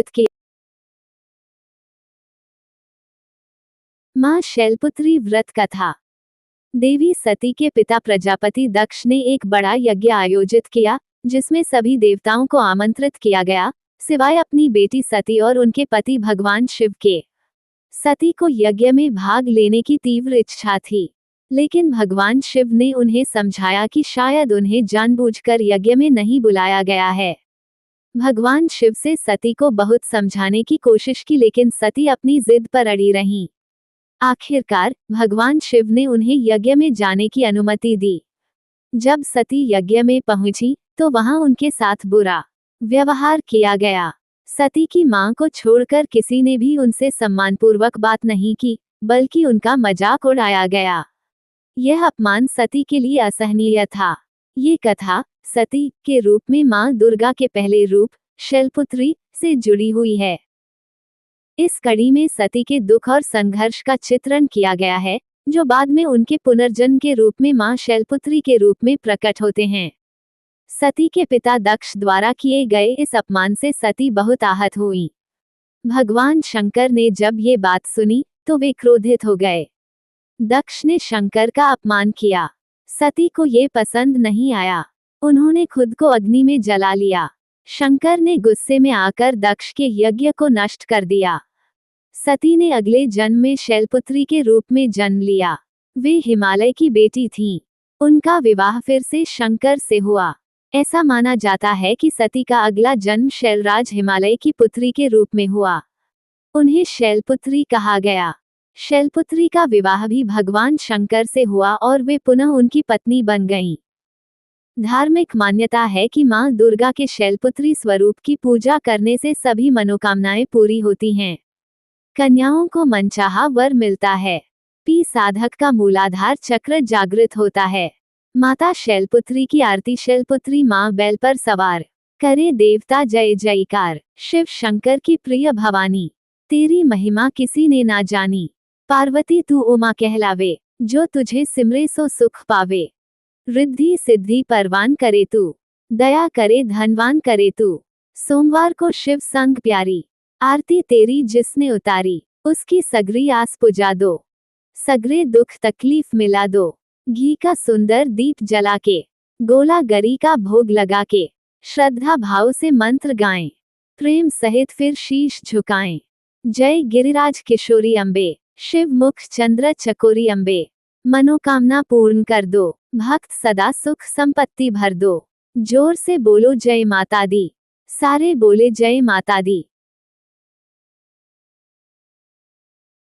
किया। मां शैलपुत्री व्रत कथा। देवी सती के पिता प्रजापति दक्ष ने एक बड़ा यज्ञ आयोजित किया, जिसमें सभी देवताओं को आमंत्रित किया गया, सिवाय अपनी बेटी सती और उनके पति भगवान शिव के। सती को यज्ञ में भाग लेने की तीव्र इच्छा थी, लेकिन भगवान शिव ने उन्हें समझाया कि शायद उन्हें जानबूझकर यज्ञ में नहीं बुलाया गया है। भगवान शिव से सती को बहुत समझाने की कोशिश की, लेकिन सती अपनी जिद पर अड़ी रहीं। आखिरकार भगवान शिव ने उन्हें यज्ञ में जाने की अनुमति दी। जब सती यज्ञ में पहुंची तो वहां उनके साथ बुरा व्यवहार किया गया। सती की मां को छोड़कर किसी ने भी उनसे सम्मानपूर्वक बात नहीं की, बल्कि उनका मजाक उड़ाया गया। यह अपमान सती के लिए असहनीय था। ये कथा सती के रूप में मां दुर्गा के पहले रूप शैलपुत्री से जुड़ी हुई है। इस कड़ी में सती के दुख और संघर्ष का चित्रण किया गया है, जो बाद में उनके पुनर्जन्म के रूप में मां शैलपुत्री के रूप में प्रकट होते हैं। सती के पिता दक्ष द्वारा किए गए इस अपमान से सती बहुत आहत हुई। भगवान शंकर ने जब ये बात सुनी तो वे क्रोधित हो गए। दक्ष ने शंकर का अपमान किया। सती को ये पसंद नहीं आया। उन्होंने खुद को अग्नि में जला लिया। शंकर ने गुस्से में आकर दक्ष के यज्ञ को नष्ट कर दिया। सती ने अगले जन्म में शैलपुत्री के रूप में जन्म लिया। वे हिमालय की बेटी थीं। उनका विवाह फिर से शंकर से हुआ। ऐसा माना जाता है कि सती का अगला जन्म शैलराज हिमालय की पुत्री के रूप में हुआ। उन्हें शैलपुत्री कहा गया। शैलपुत्री का विवाह भी भगवान शंकर से हुआ और वे पुनः उनकी पत्नी बन गईं। धार्मिक मान्यता है कि मां दुर्गा के शैलपुत्री स्वरूप की पूजा करने से सभी मनोकामनाएं पूरी होती हैं। कन्याओं को मनचाहा वर मिलता है। साधक का मूलाधार चक्र जागृत होता है। माता शैलपुत्री की आरती। शैलपुत्री मां बैल पर सवार, करे देवता जय जयकार। शिव शंकर की प्रिय भवानी, तेरी महिमा किसी ने ना जानी। पार्वती तू उमा कहलावे, जो तुझे सिमरे सो सुख पावे। रिद्धि सिद्धि परवान करे तू, दया करे धनवान करे तू। सोमवार को शिव संग प्यारी, आरती तेरी जिसने उतारी। उसकी सगरी आस पुजा दो, सगरे दुख तकलीफ मिला दो। घी का सुंदर दीप जला के, गोला गरी का भोग लगा के, श्रद्धा भाव से मंत्र गाएं, प्रेम सहित फिर शीश झुकाएं। जय गिरिराज किशोरी अम्बे, शिव मुख चंद्र चकोरी अम्बे। मनोकामना पूर्ण कर दो, भक्त सदा सुख संपत्ति भर दो। जोर से बोलो जय माता दी, सारे बोले जय माता दी।